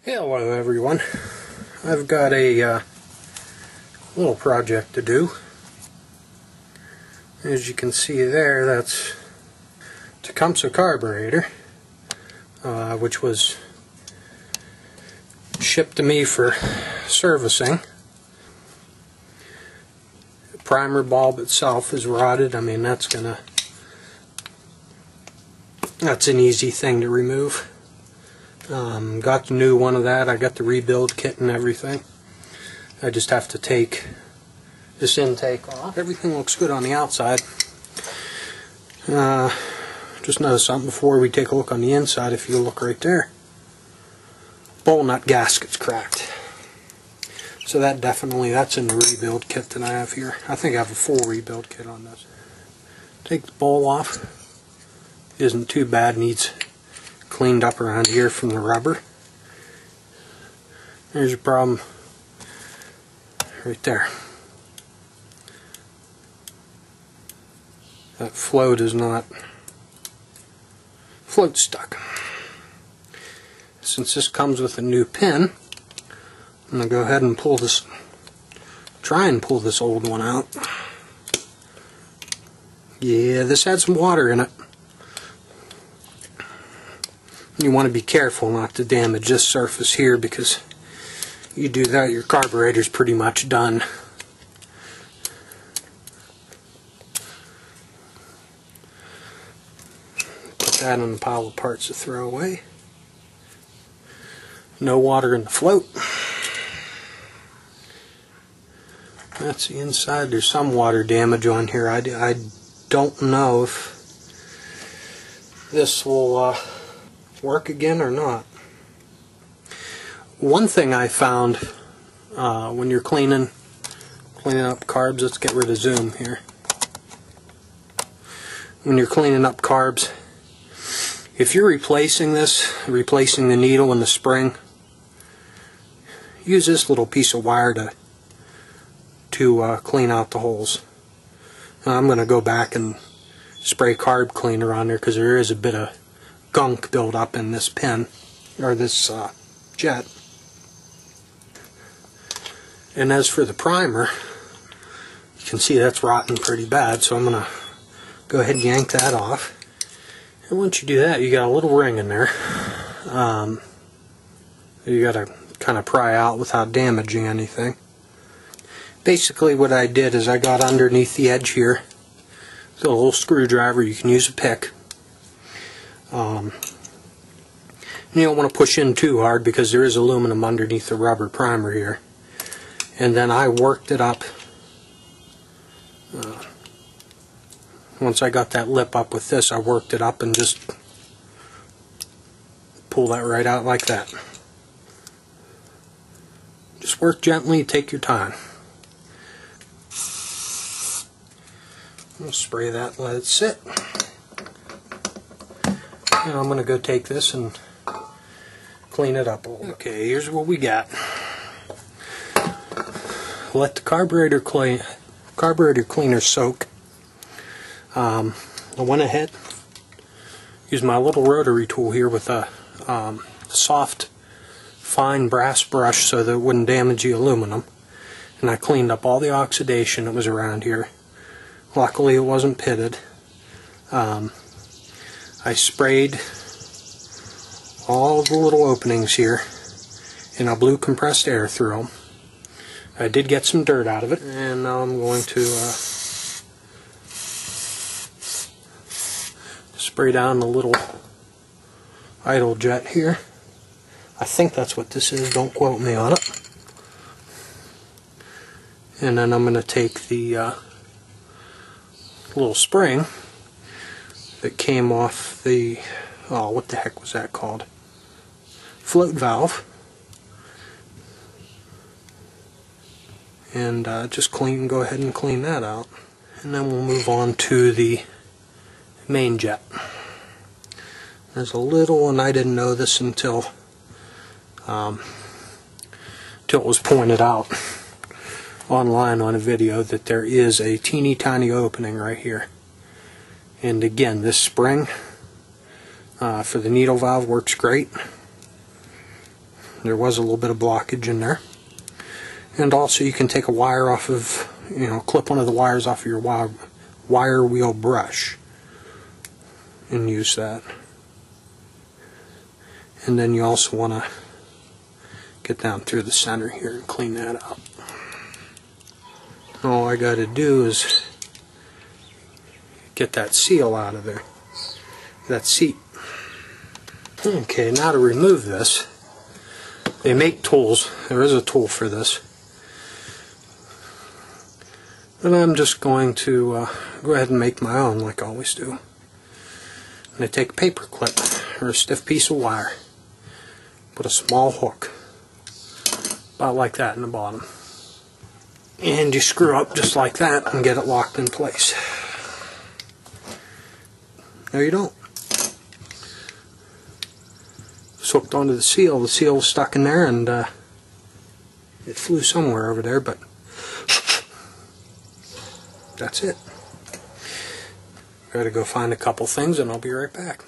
Hello everyone. I've got a little project to do. As you can see there, that's Techuseh carburetor, which was shipped to me for servicing. The primer bulb itself is rotted. I mean, that's an easy thing to remove. Got the new one of that. I got the rebuild kit and everything. I just have to take this intake off. Everything looks good on the outside. Just noticed something before we take a look on the inside. If you look right there, bowl nut gasket's cracked. So that's in the rebuild kit that I have here. I think I have a full rebuild kit on this. Take the bowl off. Isn't too bad. Needs cleaned up around here from the rubber. There's a problem right there. That float is not stuck. Since this comes with a new pin, I'm going to go ahead and try and pull this old one out. Yeah, this had some water in it. You want to be careful not to damage this surface here, because you do that, your carburetor's pretty much done. Put that in the pile of parts to throw away. No water in the float. That's the inside. There's some water damage on here. I don't know if this will work again or not. One thing I found when you're cleaning up carbs, let's get rid of zoom here. When you're cleaning up carbs, if you're replacing the needle and the spring, use this little piece of wire to clean out the holes. Now, I'm going to go back and spray carb cleaner on there, because there is a bit of gunk build up in this pin, or this jet. And as for the primer, you can see that's rotten pretty bad, so I'm going to go ahead and yank that off. And once you do that, you got a little ring in there. You got to kind of pry out without damaging anything. Basically what I did is I got underneath the edge here with a little screwdriver. You can use a pick. You don't want to push in too hard, because there is aluminum underneath the rubber primer here. And then I worked it up. Once I got that lip up with this, I worked it up and just pull that right out like that. Just work gently, take your time. I'll spray that and let it sit. Now I'm going to go take this and clean it up a little. Okay, here's what we got. Let the carburetor cleaner soak. I went ahead, used my little rotary tool here with a soft, fine brass brush so that it wouldn't damage the aluminum. And I cleaned up all the oxidation that was around here. Luckily it wasn't pitted. I sprayed all the little openings here, and I blew compressed air through them. I did get some dirt out of it, and now I'm going to spray down the little idle jet here. I think that's what this is, don't quote me on it. And then I'm going to take the little spring that came off the, oh, what the heck was that called? Float valve. And just go ahead and clean that out. And then we'll move on to the main jet. There's a little, and I didn't know this until it was pointed out online on a video, that there is a teeny tiny opening right here. And again, this spring for the needle valve works great. there was a little bit of blockage in there. And also you can take a wire off of, clip one of the wires off of your wire wheel brush and use that. And then you also want to get down through the center here and clean that up. All I got to do is get that seal out of there, that seat. Okay, now to remove this, they make tools. There is a tool for this. But I'm just going to go ahead and make my own like I always do. And I take a paper clip or a stiff piece of wire, put a small hook, about like that in the bottom. And you screw up just like that and get it locked in place. No, you don't. It's hooked onto the seal. The seal was stuck in there and it flew somewhere over there, but that's it. Gotta go find a couple things and I'll be right back.